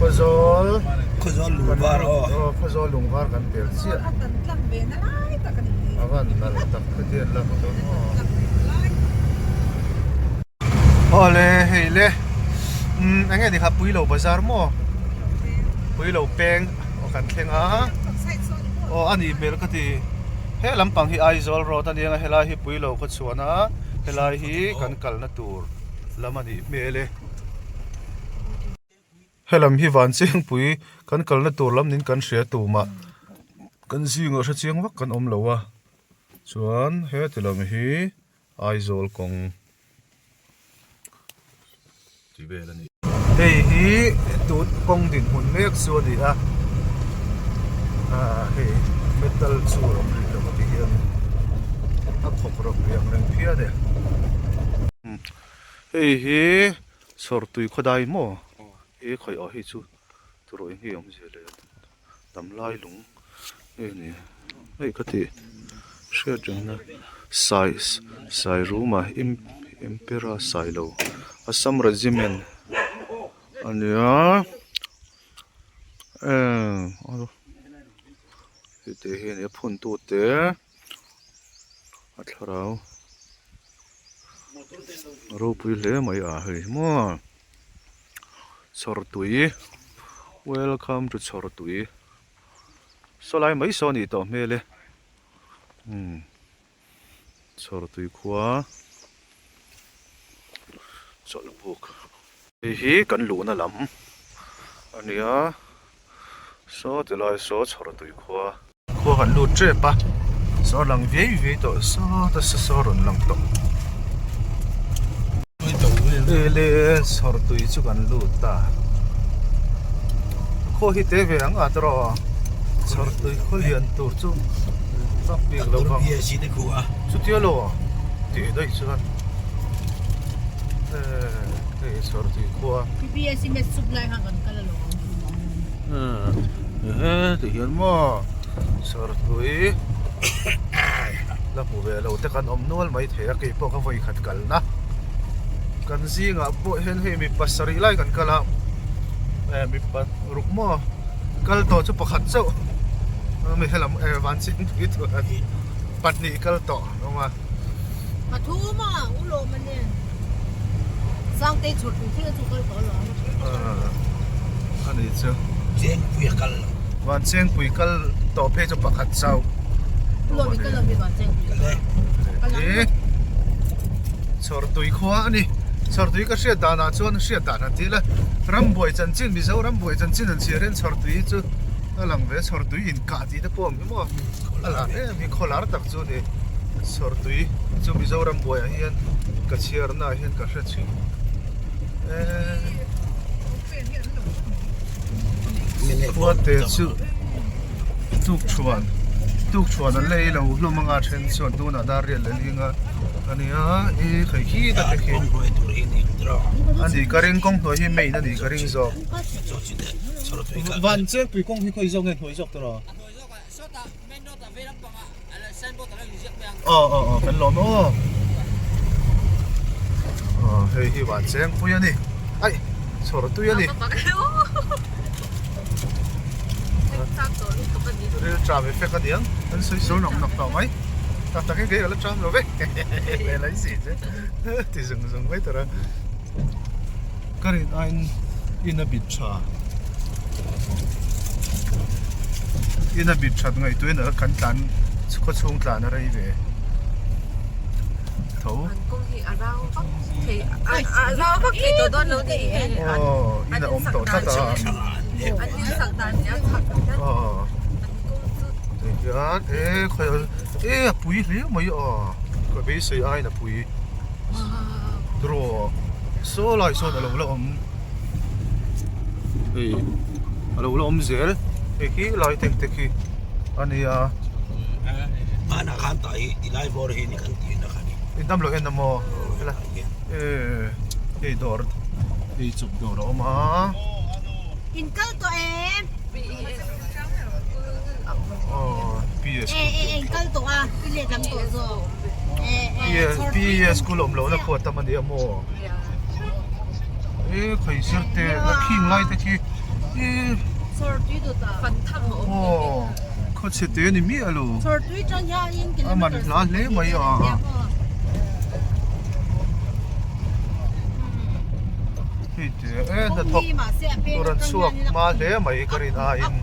khozol khozol lungvar khozol lungvar kan tel sia awan nal tak dia la to ole hele anh em đi khắp bùi lầu bazaar mo bùi lầu peng kan thleng a anh email ka ti he lampang hi aizol ro ta nia hela hi bùi lầu ko chuana hela hi kan kalna tur lamani mele helam hi van cheng pui kan kalna tur lam nin kan hria tu ma kan zinga hra chiang wak kan om lowa chuan he tilam hi aizol kong ti belani hei hi tut kong din hun mek su di a hei metal chu rom ri lo ti hian a khok rom riang reng phia de hei hi sor tui khodai mo e khoi a hi chu turoi hi om je le tam lai lung e ni ei khati share jang na sai ruma impera sailo assam regiment ania te hi ne phun tu te athlorau ro pui le mai a hei mo chortui welcome to chortui solai mai so ni to mele chortui khwa cholbuk hi kan lu na lam ania so tilai so chortui khwa kan lu tre pa so lang ve to so ta so ron lang to ele chortui chu kan lu ta kho hi te ve ang atro chortui kho lian tur chu tak pik lo ba bia si de khuwa chu tia lo ti dai chuan chortui khwa bia si met sup lai hang kan kala lo ti hian mo chortui la pu ve lo te kan om nual mai the ke po ka voi khat kal na kan zinga po hen he mi pasari lai kan kala mi pat rukmo kal to chu pakhat chau mi helam van sin pi tu patni kal to ma thu ma u lo man ne sang te chot thi chu kal to lo ani chu jeng pui kal van cheng pui kal to phe chu pakhat chau lo mi kal mi ban cheng chortui khwa ani chortui ka hria dana chuan hria dana tila ramboi chanchin mi zo ramboi chanchin an chiren chortui chu alang ve chortui in ka ti te pom mo ala mi kholar tak chu ni chortui chu mi zo ramboi hian ka chiar na hian ka hria chi khwa te chu tuk chuan an lei lo hlumanga then chuan tuna dar rial le linga ania e khai hi ta te khi hoi tur hi ni dro ani karing kong hoi hi mei na ni karing zo so chi de soro tui kal van che pui kong hi khoi zo nge hoi jok tro kan lo no hei hi van cheng pui ani ai chor tu ani real tram effect ka diang an soi so nok nok tao mai ta cái là tram rồi ve về lấy gì thế thì dừng với tao cái này anh in a bit cha ngày tuổi nữa cắn cắn có chung tàn ở đây về thấu rau bắc thì tôi đón nó thì in là ôm tổ thật à anh đi sang tàn nhá ya khoi pui le mai ko be sei ai na pui dro so lai so da lo om lo om zel ki lai tek tek ki ania mana kan tai di lai bor hi ni kan ti na kan indam lo en mo la dor chup dor ma in kal to em PS kal to a ile dam to zo PS school om lo na ko ta man dia mo khoi sir te la king lai te ki sorti tu ta fan thang hoเขาเสด็จนี่มีอะไร sorti chang ya yin kilometer มันล้านเล่ไหมอ่ะเฮ้ยเจ๊แต่ทบตัวรันสวกมาเล่ไหมก็รินอาอิน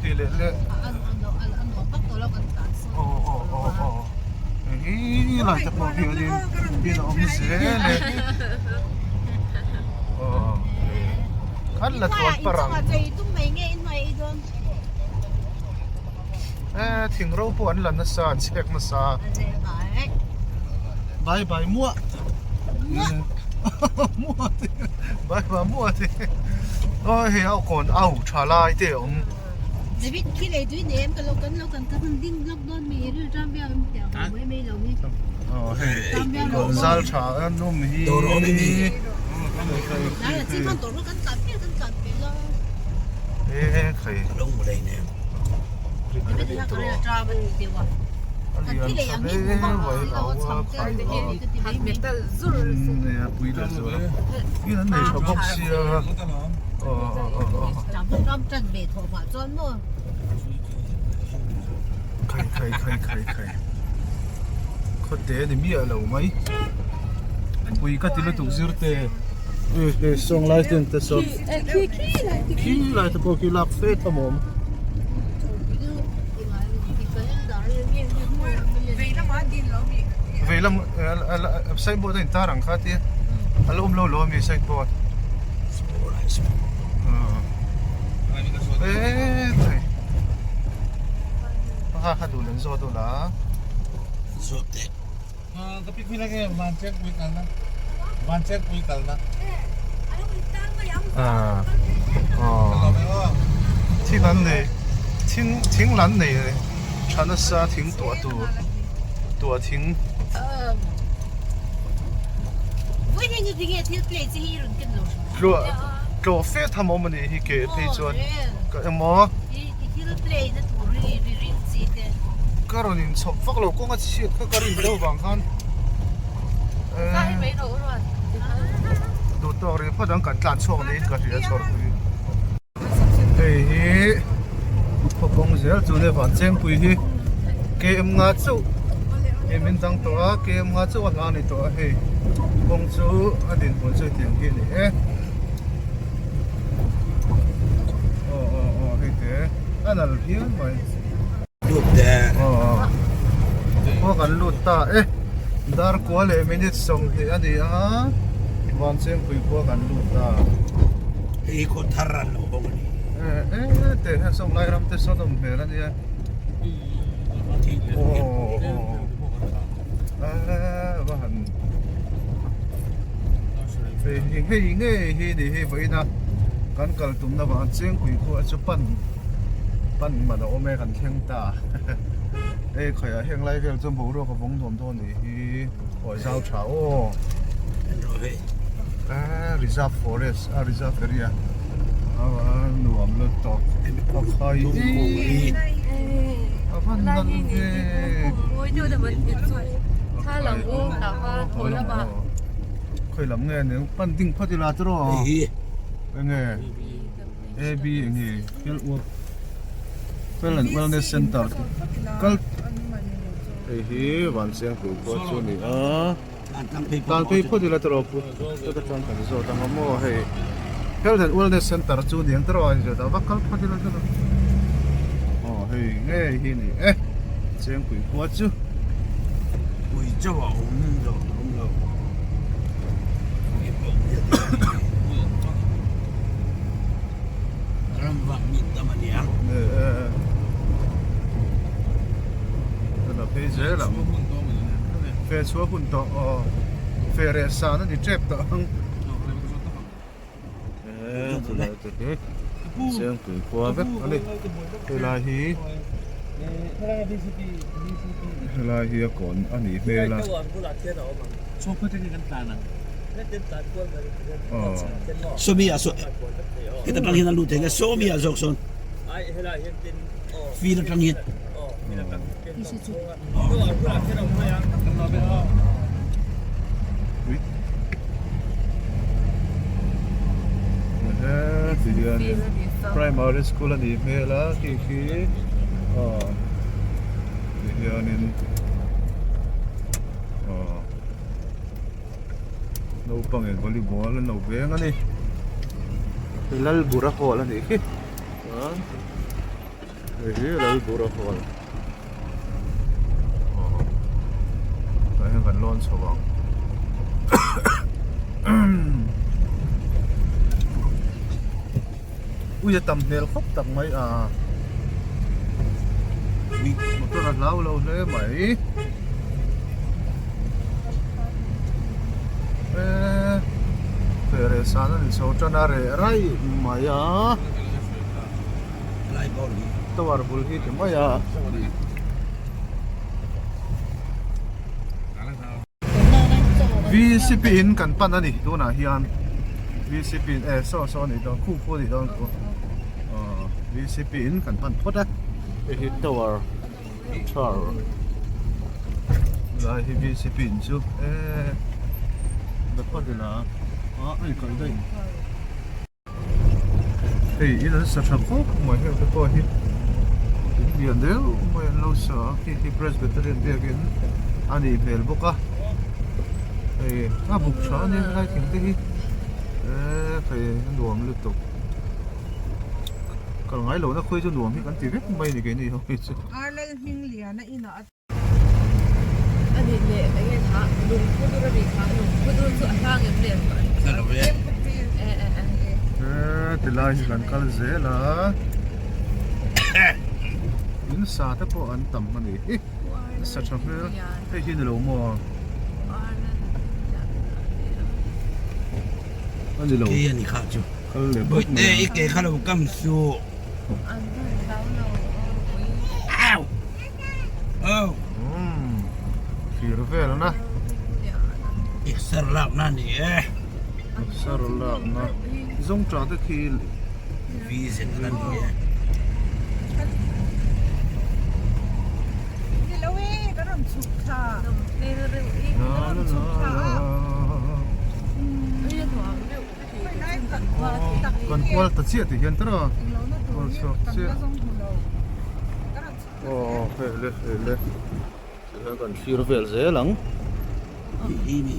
ที่เล่เล่โอ้เฮ้ยหลังจากพอพี่ดิพี่น้องมิเซ่เลยขันละตัวปรังถึงเราปวนหลันนัสานเช็คนัสาบายบายมั่วมั่วทีบายบายมั่วทีโอ้ยเอาก่อนเอาชาลายเดี๋ยวจะพิคิดเลยด้วยเนี่ยก็เรากันก็มันดิ้งล็อกโดนมีหรือจำเบียร์เดี๋ยวไม่เรามีอ๋อเฮ้ยซาลชาอันนุ่มฮีตัวร้อนไม่มีนั่นแหละที่มันตัวเรากันตัดเปี้ยแล้วใครลงมาเลยเนี่ยไม่ได้ก็เลยจ้ามันเดียวอ่ะที่เลยยังมีความหมายเราทำกันเป็นยังไงก็ที่ไม่มีแต่zu儿เนี่ยปุยเดือดเลยนี่นั่นไหนชอบบอกเชียจับต้องจันเบ็ดหัวจนมั้งใครเขาเตะนี่มีอะไรไหมปุยก็ที่เราถูกซื้อเตะส่งไลน์ถึงแต่ส่งขี้ไลน์ตะโกขี้ลักเฟซทั้งหมดเวลาไซบอร์ดอินตารังคาที่อารมณ์โลมีไซบอร์ดป้าดูเล่นโซดูละโซเตะtapi lagi mancing kuih kalna mancing kuih kalna ที่นั้นเลยทิ้งร้านเลยฉันน่ะซาทิ้งตัวทิ้ง为什么这个天对这些人更多？ก็เฟซทำมันนี่ฮิเกะไปจวนก็ยังมอที่เราเพลย์นั่นตัวรีบจีเดก็เราเนี่ยชอบฟักเราก็งั้นเชื่อก็รีบเร็วบางครั้งใช่ไม่รู้หรอกดูตัวเรื่องพอดังกันการช่วงนี้ก็เสียชดเลยเฮ้ยพอคงเสียจุดในบ้านเจ้งปุยที่เกมงาจูเกมมันตั้งตัวเกมงาจูวันนี้ตัวเฮ้ยคงจูอันนี้ผมจะเถียงกันนี่อันนั้นเพี้ยนไปลูกแต่พวกกันลูกตาดาร์กว่าเลยไม่ได้ส่งที่อันนี้วันเช้าคุยพวกกันลูกตาไอ้คนทารันเราบอกนี่แต่ถ้าส่งไล่รำแต่ส่งตรงเบลนี่โอ้ว่าหันเฮ้ยนี่ไปนะกันกัลตุ่มนะวันเช้าคุยพวกจะปั่นมาโอเมกันเที่ยงตาขอยเฮงไล่เกลจมูกเราก็วงถมตัวนี่หัวเช้าเช้าreserve forest reserve area หนุ่มรถตกใครพันนั่นเองดูแต่มันถ้าหลังอุ้งแต่ว่าโผล่มาเคยหลังเงี้ยเนี่ยปั้นติ้งพัฒนาตรอเป็นไงAB อย่างงี้เกี่ยวกับwellness center ก็วันเช้าคุยกับช่วงนี้การไปพูดที่เราตรอปุ๊บก็จะจังกันที่สุดตั้งแต่เมื่อให้ health and wellness center ช่วงนี้ตรอที่สุดแต่ว่าเขาพูดที่เราตรอเฮ้ยนี่เช้าคุยกับช่วงคุยจะว่าผมเรารำวังมิตรมันเนี่ยเราไปเจอแล้วเฟซชัวหุ่นต่อเฟรสานั่นนี่เจ็บต่อตัวไหนตัวนี้เสียงคุยกว่าแบบอะไรเวลาฮีก่อนอันนี้เวลาชอบพูดถึงกันตานังSomia so kita panghin ang lute nga somia zokson fila panghin Thì primary school anh mẹ là khi thì anh nấu bằng cái volleyball nấu về anh đi thì lal bura hall anh đi thì lal bura hall cái hàng gần lon sầu bóng ui tầm nền khóc tầm mấy một cái là lâu lâu nữa mấy về sáng nay số cho nó rai mấy Lai bor hi. tao vào buổi thì mấy VCP in kan pan ani do na hian VCP so ni don khu pho ni don ko VCP in kan pan phot a hi tower la hi VCP in chu da phot na ai kai dai in an sa chakho mai he ko hi bian deu mai lo sa hi presbyterian de again ani mel boka bục xóa nên hai tiếng tí phải đuổi liên tục còn ngay lâu nó khuấy cho đuổi thì cắn tí vết bay thì cái này không biết chứ lên hình liền nó in ở anh thì lệ cái nghe thả đúng cái đôi bị thả đúng cái đôi sợi thang em liền Kan lo ve. thì lại thì gần cal dễ là in sa thế có ăn tầm mà này sao cho cái khi nào mà anh đi lâu Ki ani kha chu. cal lệ Boi te ike kha lo kam su. anh thôi sao đâu Au. Oh. khi rồi về rồi na Ik ser lap na ni sao rồi làm na giống trò tới khi Vi sen na ni đi lâu ấy cái đồng chụp thà đi rồi đi la la la bây giờ thua đều phải nói tận còn qua tận chia thì hiện tại rồi lâu nó tuổi tận cái giống hồ lâu cái đồng chụp về còn khi rồi về dễ lắm Ini.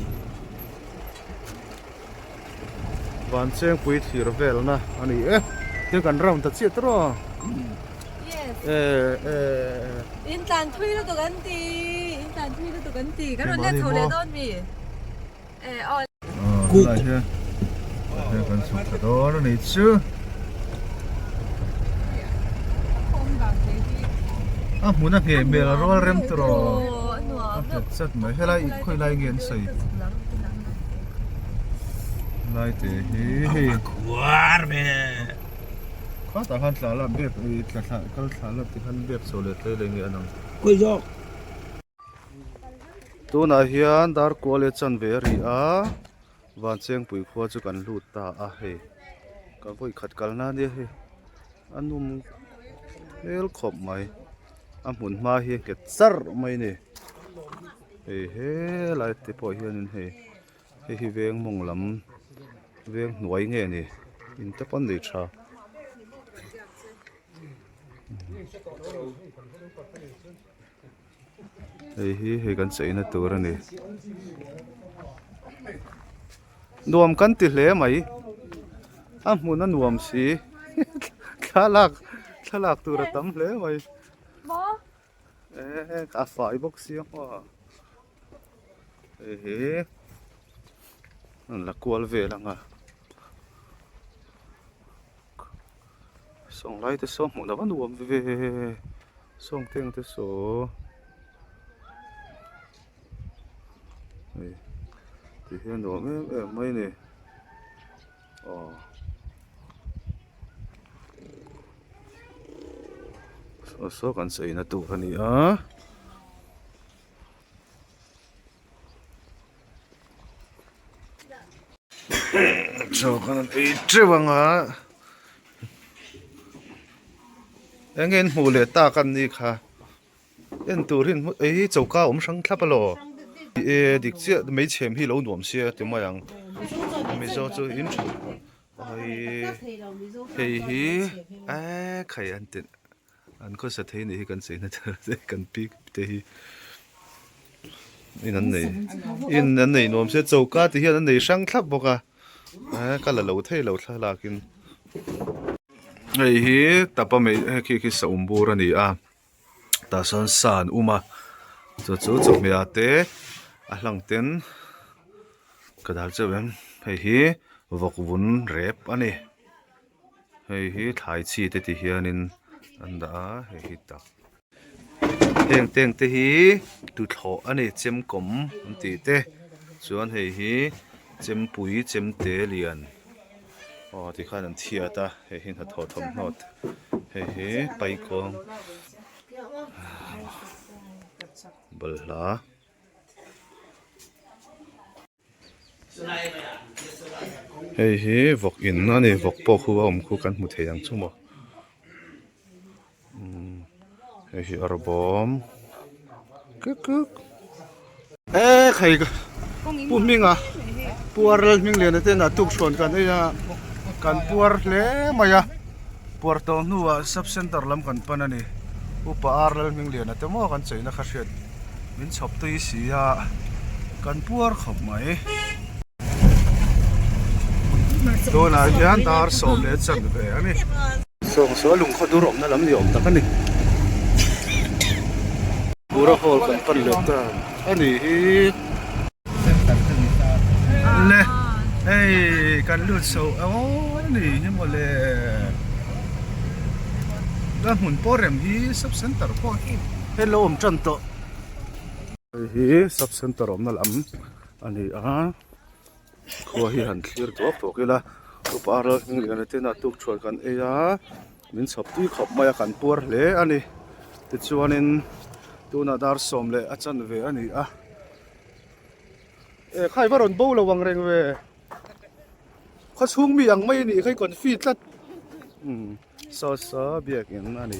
van cheng pui thir vel na ani te kan ram ta chi tro yes in tan thui nó tụi anh tì cái rồi net thầu để đón mi lại he te kan su ta do no ni chu không gặp thế thì muna nge me la rol rem tro nó sat mai helai khoi lai ngen sai lai te hi Kuar be. có ta han tla la bep tla kal tla la ti han bep so le te le nge anang Koi jo. tu na hian dar college chan ve ri a van cheng pui kho chu kan lut ta a he ka voi khat kal na de he anum el khop mai amun ma hi ke char mai ni he lai te po hian he hi veng mong lam veng nuai nge ni in te pon ni tha hi kan sei na tur ani nuam kan ti hle mai mun an nuam si thalak tur tam hle mai bó ka fai box si ho an la kual ve langa song lai te so mun da nuam ve song teng te so thì hiện đó mấy này số còn xây là tủ này cho con ấy chưa bằng anh em mù lệ ta cần đi khá anh tủ hình ấy châu cao ông sáng tháp lò đi chia mấy chém hi lâu nuông xe thì mà yang mấy giờ cho in ai hei hi khai an tin an ko sa thei ni hi kan sei na thar kan pi te hi in an nei nom se chauka ti hian an nei sang thlap boka kala lo thei lo thlalakin hei hi tapa me khi sa umbur ani a ta san uma chu chok me ate a hlang ten kadal chawem hei hi vokvun rep ani hei hi thlai chi te ti hianin an da hei hi tak teng te hi tu thlo ani chem kom an ti te chuan hei hi chem pui chem te lian ti khan an thia ta hei hi na tho thom hnot hei hi pai kong balhla hei hi vok in ani vok po khu om khu kan mu thei ang chumo hei hi arbom kuk khai pu minga puar ming le na te na tuk chon kan ya kan puar le maya puar to nuwa sub center lam kan panani upa arl ming le na te mo kan chei na khashet min chop tui sia kan puar khop mai to na yan dar som le chan ve ani so lung kho durom na lam ni om ta kan ni pura hol kan pan le ta ani le ei kan lut so ni ni mo le la mun porem hi sub center po hello om chan to hi sub center om na lam ani khua hi han clear to kila upara ngi kan te na tuk chhol kan eya min chhop tui khop maya kan puar hle ani ti chuanin tuna dar som le achan ve ani khai baron bo lo wang reng ve kha chung mi ang mai ni khai kon fi tlat so biak in ani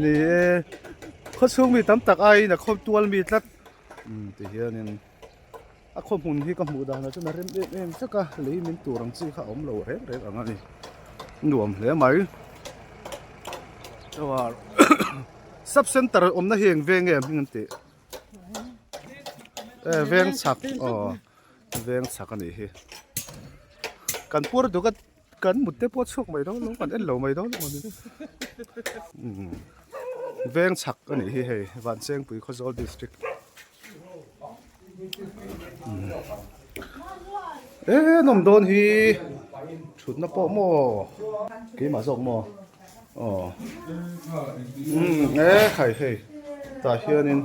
ni kha chung mi tam tak ai na khop tual mi tlat ti hianin a khom hun hi ka mu da na chuna rem em chaka lei min turang chi kha om lo rem anga ni nuam hle mai chawar sub center om na heng veng em hing te veng chak veng chak ani hi kan pur du kan mutte po chok mai do lo kan en lo mai do ni veng chak ani hi he wan cheng pui khozol district nom don hi chut na po mo ki ma zok mo khai hei ta hianin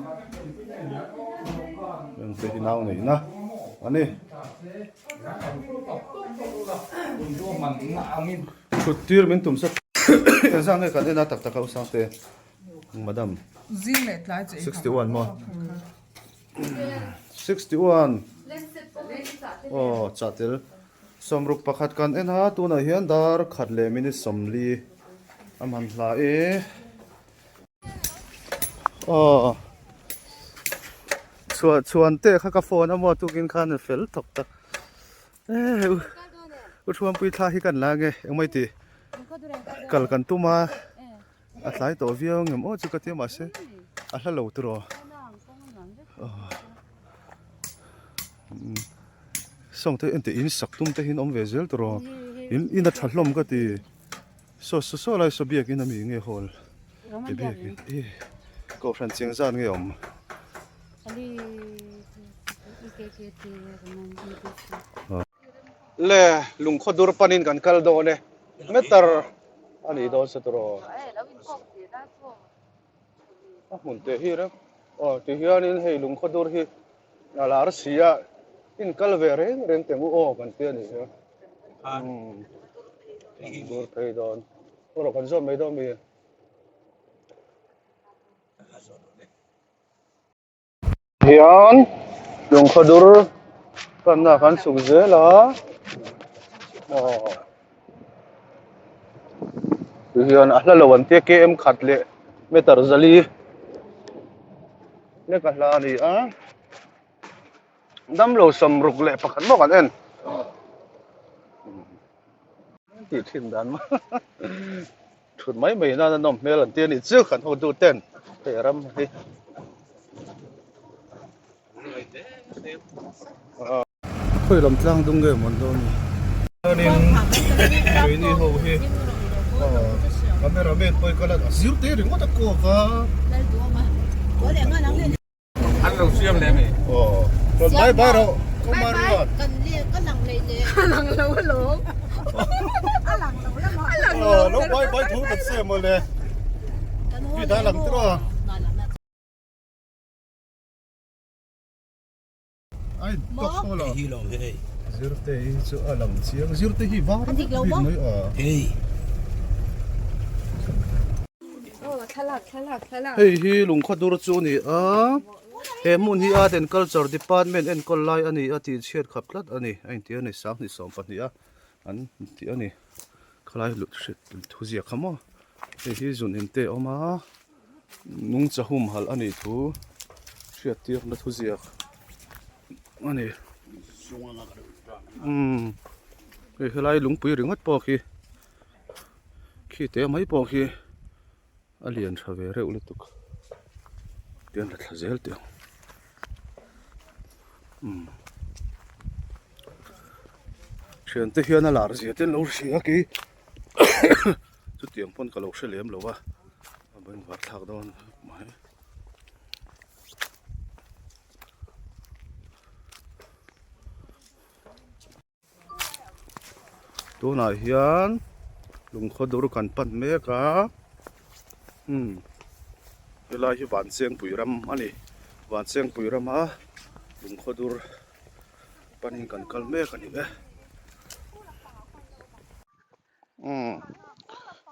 yang te hinau nei na ani chut tir min tum sa sang ngai kan na tak tak au sang te madam zile tlai che 61 mo 61 chatel somruk pakhat kan ena tuna hian dar khatle mini somli aman hla chuan te kha ka phone amo tukin khan fel thok ta chuan pui thla hi kan la nge engmai ti kal kan tuma a tlai to viau ngem chu ka ti ma se a hla lo tro song te ente in sak tum te hin om vezel tro in a thlom ka ti so lai so biak in a mi nge hol e biak ko fran ching zan nge om le lung khodur panin kan kal do ne metar ani do se tro mun te hi ra ti hianin hei lung khodur hi ala ar sia in kalvere ren temu kan te ni dur thei don oro kan zo me do mi hian lung khodur kan na kan suk zela hian ahla lawan te ke em khatle metar zali ne ka hla ni dam lo som ruk le pakhat mo kan en thì thiên đàn mà chuột mấy mấy na nằm mẹ lần tiên thì trước khẩn hồ tu tên để ram đi khơi làm trang đúng người muốn đâu nè nên cái này hầu hết cameraman tôi có là giữ thế thì có ta cố cả ăn đầu xiêm đấy mày rồi bye bye rồi có mà rồi cần liền có lòng này nè Lằng lỗ lỗ. nó bye bye thú thật xem mà nè vì ta làm thế rồi ai tốt thôi là hi lo he giữ thế chỗ ở làm chiếng giữ thế hi vắng mới ở he 탈락. hey hi lung kho dur chu ni a he mun hi art and culture department and collai ani ati chet khaplat ani ain ti ani sang ni som pan ya an ti ani khalai lu shit thuzia khamo hi zun inte oma nung chahum hal ani thu shiat ti na thuzia ani cái khalai lung pui ringat po khi te mai po khi alien thave re uletuk tian la thazel te thian te hian alar zia ten lo hria ki chu tiang pon ka lo hre lo wa ban war thak don mai tu na hian lung kho dur kan pan me ka lai hi van seng puiram ani van seng puiram a lung khodur panin kan kalme kani be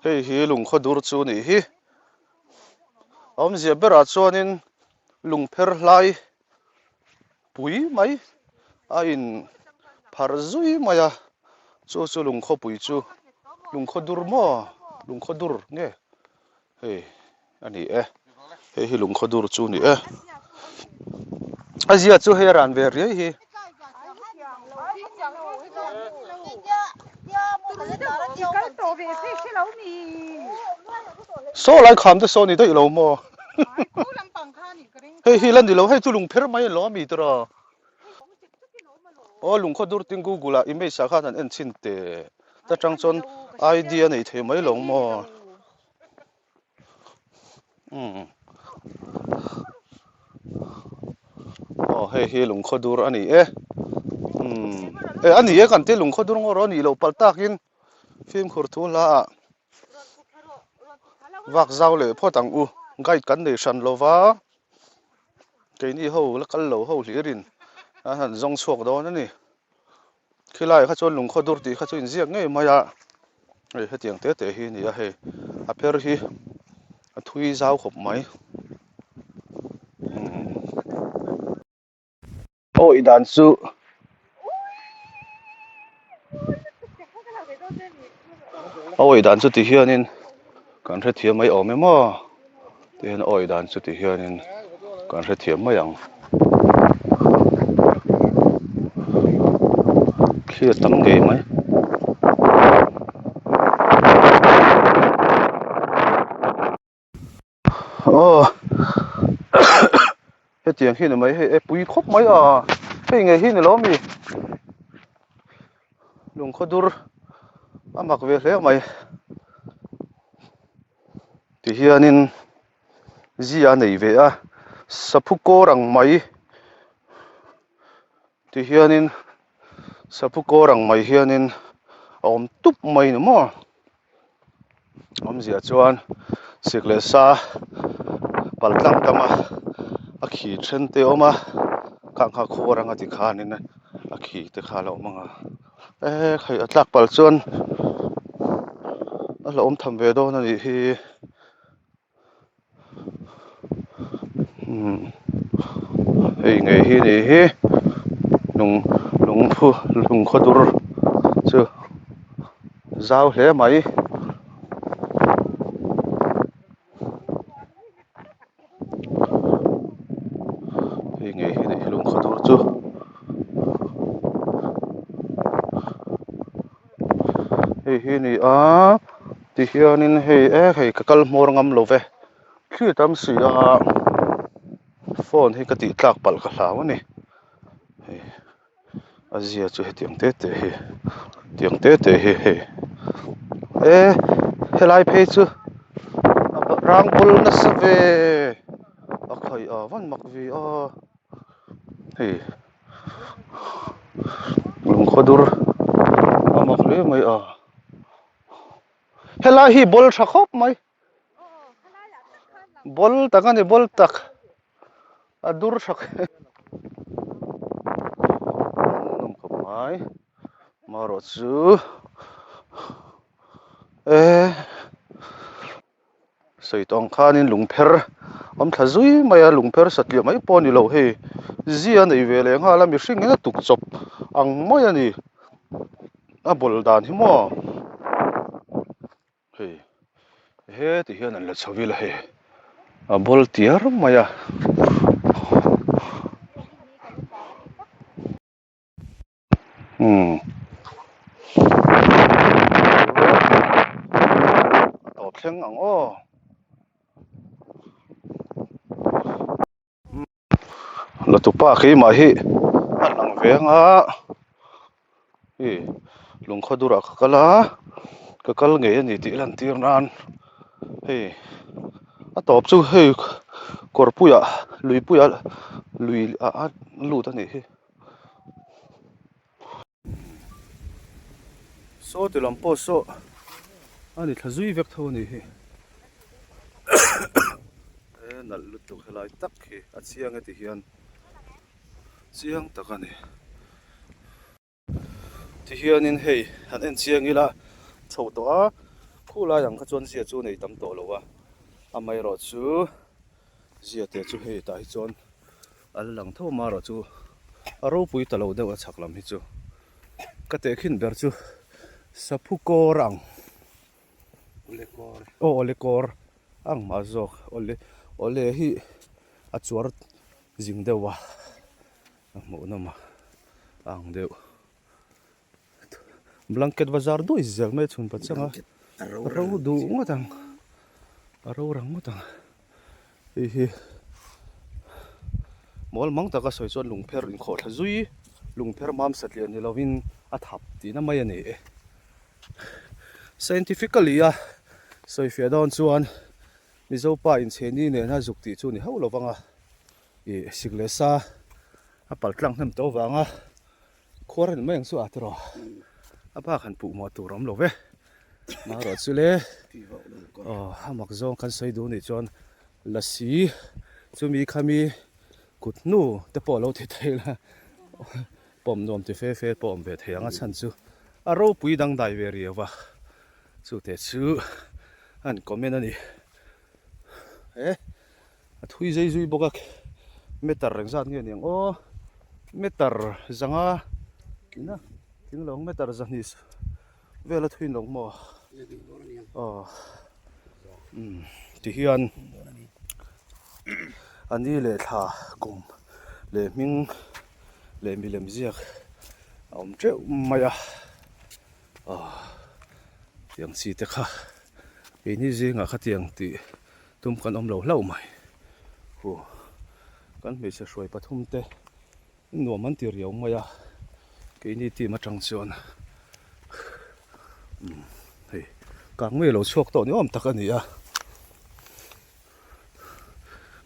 hei hi lung khodur chu ni hi om zia bera chuanin lung pher hlai pui mai a in phar zui maya chu lung kho pui chu lung khodur mo lung khodur nge hei ani hei hi lung khodur chu ni azia chu he ran ver ri hi so lai kham te so ni dei lo mo hei hi lan di lo hei chu lung pher mai lo mi tra o lung khodur ting google a image sa khan an en chin te ta chang chon idea nei the mai lo mo hei hi lung khodur ani ani kan te lung khodur ngor ani lo paltakin film khur thu la vak zau le photang u guide kan nei san lova ke ni ho la kal lo ho hlirin a han zong chuak do na ni khilai kha chon lung khodur ti kha chu in ziak nge maya ei hetiang te hi ni a he a pher hi a thui zau khop mai ôi đàn su ôi đàn su thì hiền nên còn rất thiếu mấy ổn mà thì hiền ôi đàn su thì hiền nên còn rất thiếu mấy ông khi tầm ghế mấy cái tiếng khi này mấy hay bùi khóc mấy cái ngày khi này lắm mi lùng khó dur mặc về thế mày thì hiện nên gì này về sắp cô rằng mày thì hiện nên sắp cô rằng mày hiện nên ông túp mày nữa mà ông gì chuan xịt lệ sa bal tăng tama khi chân te oma càng khá khô rằng thì khá nên khi te khá lâu mà khai atlak bal chuan là om tham về đó này thì ngày hi này hi lung khó dur chưa giao thế mấy ngày hi này lung khó dur chưa hei hi ni a ti hianin hei ka kal mor ngam lo ve khi tam si a phone hi ka ti tlak pal ka hlaw ani hei azia chu he tiang te hi tiang te hi hei helai phei chu rang pul na save akhai a van mak vi a hei lung khodur amak le mai a helai hi bol tha khop mai bol tak ani bol tak adur thak nom khop mai maro chu soitong khanin lungpher om thazui maya lungpher satlia mai pawni lo he zia nei ve le nga la mi hring na tuk chop ang moi ani a bol dan hi mo he ti hian an la chawil he a bol tiar maya top thleng ang o la tu pa khi ma hi an ang ve nga lung khodura kala ka kal nge ani ti lan tir nan a top chu korpuya luipuya lui a lu ta ni hi so ti lampo so ani thazui vek tho ni hi nal lu tu khelai tak hi a chiang ti hian chiang takani ti hianin hei an en chiang ila chho to a khula yang kha chon sia chu nei tam to lo wa amai ro chu zia te chu hei ta hi chon al lang tho ma ro chu aro pui ta lo de wa chaklam hi chu ka te khin ber chu saphukorang olekor ang mazok ole hi achuar jing dewa mo nama ang deu blanket bazar do izel me chun pachanga ro du ngatang ro rang ngatang hi mol mang taka soi chon lungpher in kho thazui lungpher mam satlian ni lovin a thap ti na mai ani scientifically a soi fia don chuan mizo pa in cheni ne na zuk ti chu ni ho lovanga siglesa a paltlang hem to wanga khoran meng su atro apa khan pu mo tu rom lo ve ma ro chu le hamak zong kan sei du ni chon lasi chumi khami kutnu te po lo the thela pom nom te fe pom ve theyanga chan chu aro pui dang dai ve ri wa chu te chu an comment ani a thui zai zui boka meter reng zat nge niang o meter zanga kina ting long meter zanis vela thui long mo ti hian ani le tha kum le ming le milem ziak om tre maya tiang si te kha ini zinga kha tiang ti tum kan om lo hlau mai kan me se shroi pathum te no man ti riau maya ke ni ti ma tang chuan hei kang me lo chok to ni om tak ani a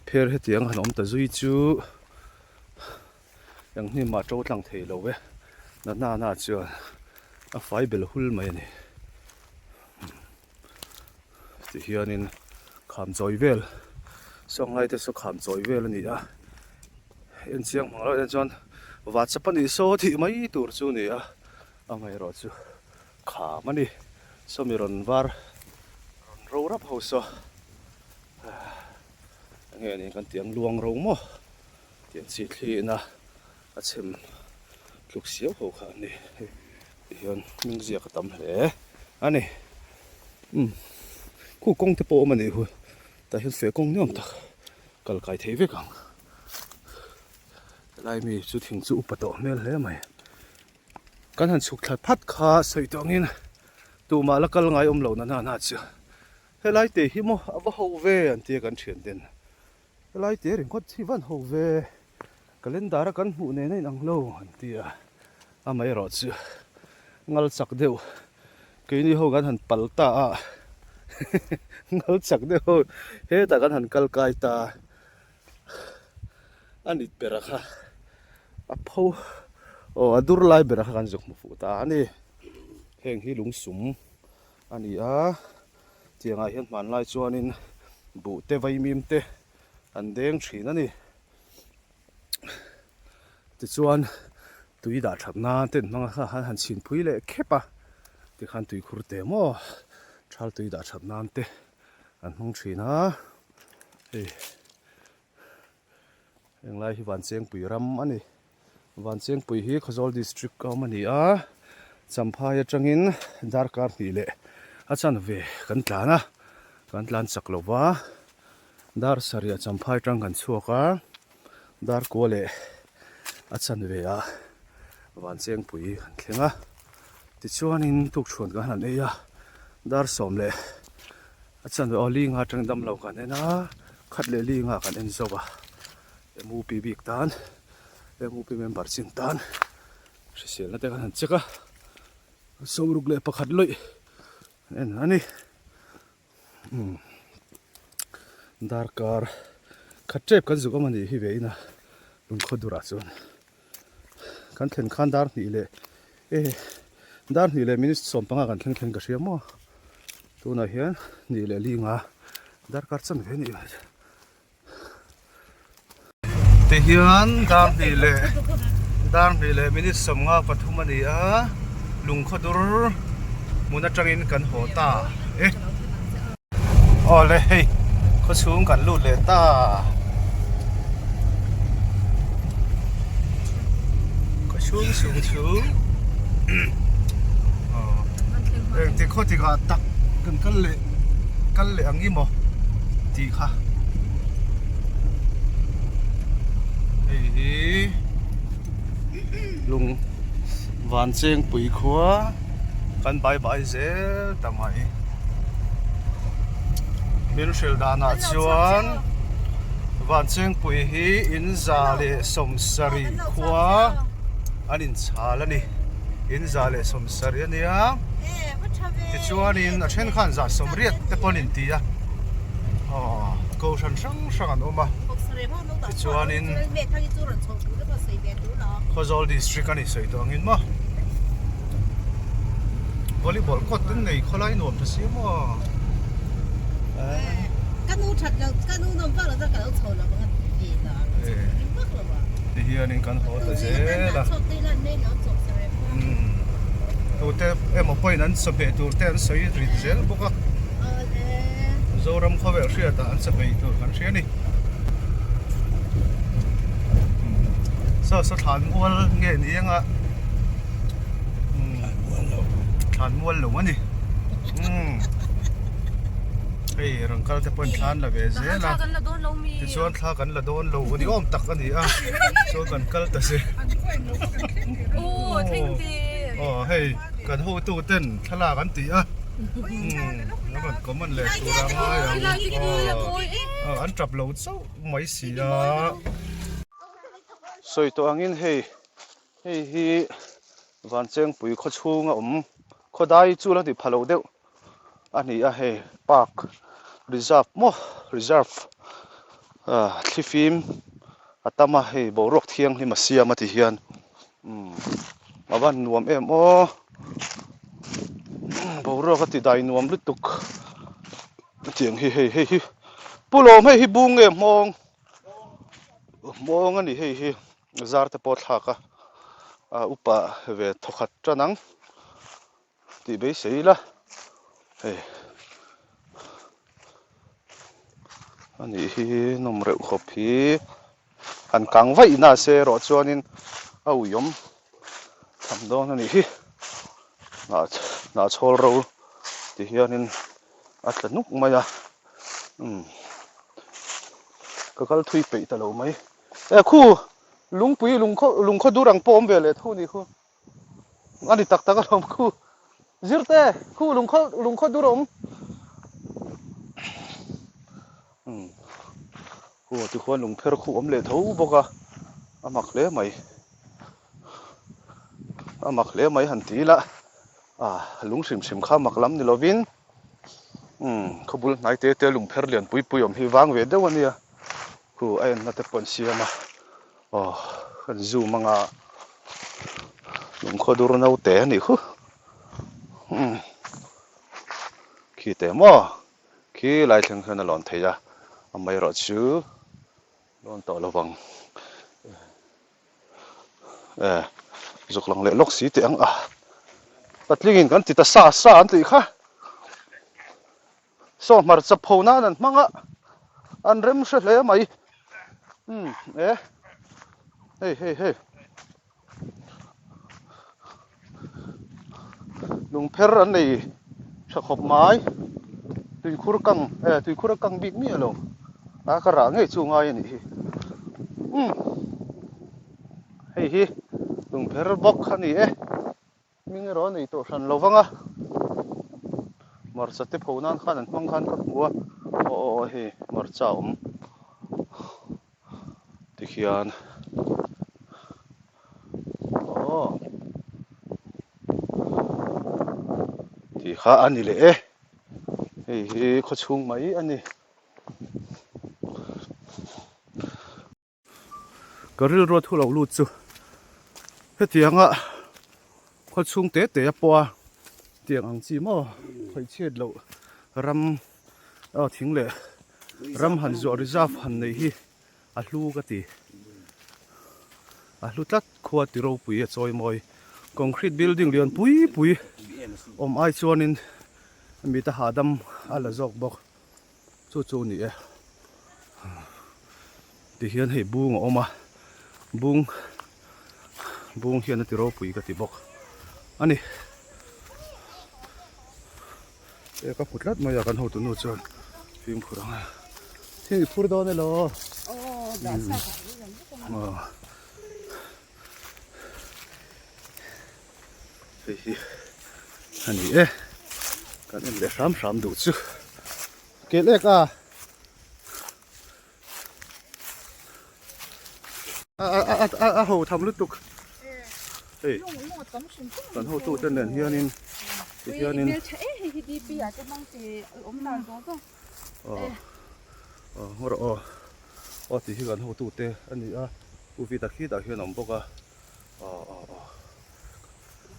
pher he tiang han om ta zui chu yang ni ma to tlang thei lo we na chuan a fai bel hul mai ni ti hianin kham choi vel songai te so kham choi vel ani a en chiang mang lo en chon WhatsApp ani so thi mai tur chu ni a amai ro chu kha mani somiron var ro rap ho so nge ni kan tiang luang ro mo tiang chi thli na a chem tluk siau ho kha ni hian ming zia ka tam hle ani khu kong te po mani hu ta hian fe kong niam tak kal kai thei ve kang lai mi chu thing chu upato mel hle mai kan han chuk thal phat kha soi tongin tu ma la kal ngai lo na na chu helai te hi mo aba ho ve an te kan thian den helai te ring khot thi van ho ve calendar kan hmu ne nei ang lo an tia amai ro chu ngal chak deu ke ni ho gan han palta a ngal chak deu he ta kan han kal kai ta anit pera kha a pho o adur lai bera kha kan jok mu fu ta ani heng hi lung sum ani a chianga hian man lai chuanin bu te vai mim te an deng thin ani ti chuan tui da thakna ten manga kha han chin phui le khepa ti khan tui khur te mo thal tui da thakna te an hung thina ei eng lai hi wan cheng pui ram ani wan cheng pui hi khazol district ka mani a champhai atangin darkar ni le achan ve kan tlan chak lova dar saria champhai tang kan chuaka dar ko le achan ve a wan cheng pui kan thlenga ti chuanin tuk chhuan ka han eya dar som le achan ve oli nga tang dam lo kan ena khat le li nga kan en zowa MUP bik tan MUP member chin tan sel na te kan cheka somruk le pakhat loi en ani darkar khatrep kan zuka mani hi veina lung khodura chun kan thlen khan dar ni le dar ni le minist som panga kan thlen ka hriam mo tuna hian ni le linga darkar chan ve ni te hian dar ni le minist som nga pathum ani a lung khodur muna tangin kan hota ole hei kho chung kan lut le ta kho chung chu ti kho ti ga tak kan kal le angi mo ti kha ei lung van cheng pui khua kan bai zel tamai min shel dana chuan van cheng pui hi in za le som sari khua anin chalani in za le som sari ania ti chuan in a then khan za som riat te ponin ti a ko san sang an oma ti chuan in khozol district ani sei to angin ma volleyball court tin nei kholai nom ta si mo cái nút chặt là cái nút nằm vào là cái nút sầu là bằng gì đó thì hiện nay kan ho ta se la tu te em một point an sabe tu te an sei ri zel boka zoram khawe ria ta an sabe tu kan ria ni sa than wal nge ni anga than wal lo ani hey rang kal te pon than la ve ze la ti chuan thla kan la don lo ni om tak ani a so kan kal ta se ô thanh tiền hey kan ho tu ten thla kan ti a nó còn có mình lệ tu ra mai ăn trap lâu sau mấy xì à soi to angin hey hi van cheng pui kho chunga kho dai chu la ti phalo deuh ani a he park reserve thlifim atama he borok thiang hi masia ma ti hian awan nuam em o borok ati dai nuam lutuk tiang hi pulom hi bung em mong ani hi zar te pot thaka upa ve thokhat tranang ti be seila hey ani hi nomre khop hi an kang vai na se ro chuanin au yom tham don ani hi na chol ro ti hianin atlanuk maya kakal thui pe ta lo mai khu lung kho durang pom ve le thu ni khu ani tak tak rom khu zirte khu lùng kho durom khu tu kho lùng pher khu om le thấu boka amak le mai han ti la lung sim kha mak lam ni lovin khobul nai te lung pher lian pui om hi wang ve dew ania khu ai na te pon siama kan zu manga lung kho dur nau te ni khu khi te mo khi lai theng khana lon theya amai ro chu lon to lawang zuk lang le lok si te ang patlingin kan ti ta sa an ti kha so mar chap phona nan manga an rem se hle mai hey lung pher an nei sakhop mai tui khur kang big mi alo ka ra nge chu ngai ni hi lung pher bok khani ming ro nei to san lovanga mar sate phonan khan an mang khan ka buwa hi mar cha tikhian ti kha ani le hi kho chung mai ani garil ro thu lo lu chu hetianga kho chung te apwa tiang ang chi mo khoi chet lo ram thing le ram han zo reserve han nei hi a hlu ka ti a hlu tat khuwa ti ro pui a choi moi concrete building lian pui om ai chuanin mi ta hadam ala zok bok chu ni ti hian hei bung oma bung hian ti ro pui ka ti bok ani ka phutlat ma ya kan ho tu no chuan phim phurang thing phur do ne lo ani kan le ram du chu ke le ka ho tham lu tuk hey kan ho tu ten nen hianin thì khi gần hồ tụ tê anh ấy uvi ta khi ta hiền nằm bốc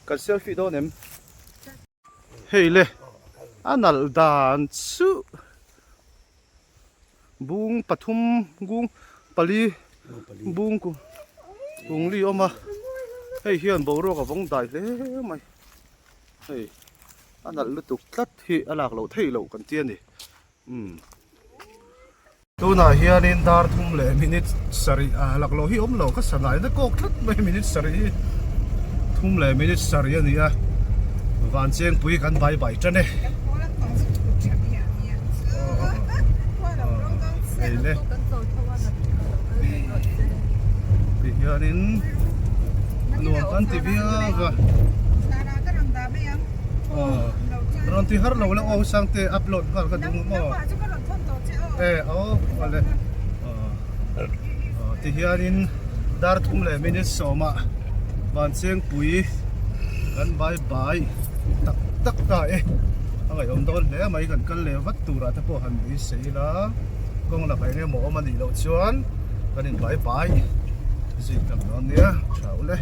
cần selfie đó nem hey le anal dan chu bung pathum gung pali bung ku bung li oma hey hiền bầu ro ka vong dai le mai hey anal lu tuk tlat hi alak lo thei lo kan tian ni tu na hianin dar thum le minute sari alak lo hi om lo ka sanai na kok tlat mai minute sari thum le minute sari ani van cheng pui kan bai chane le ti hianin nuam kan ti bia ga ron ti har lo la o sang te upload ka dung mo vale ti hianin dar thum le minute soma van cheng pui kan bai tak ta angai om don le mai kan le wat tura ta po han bi sei la kong la bai ne mo mani lo chuan kanin bai zin kam non nia chau le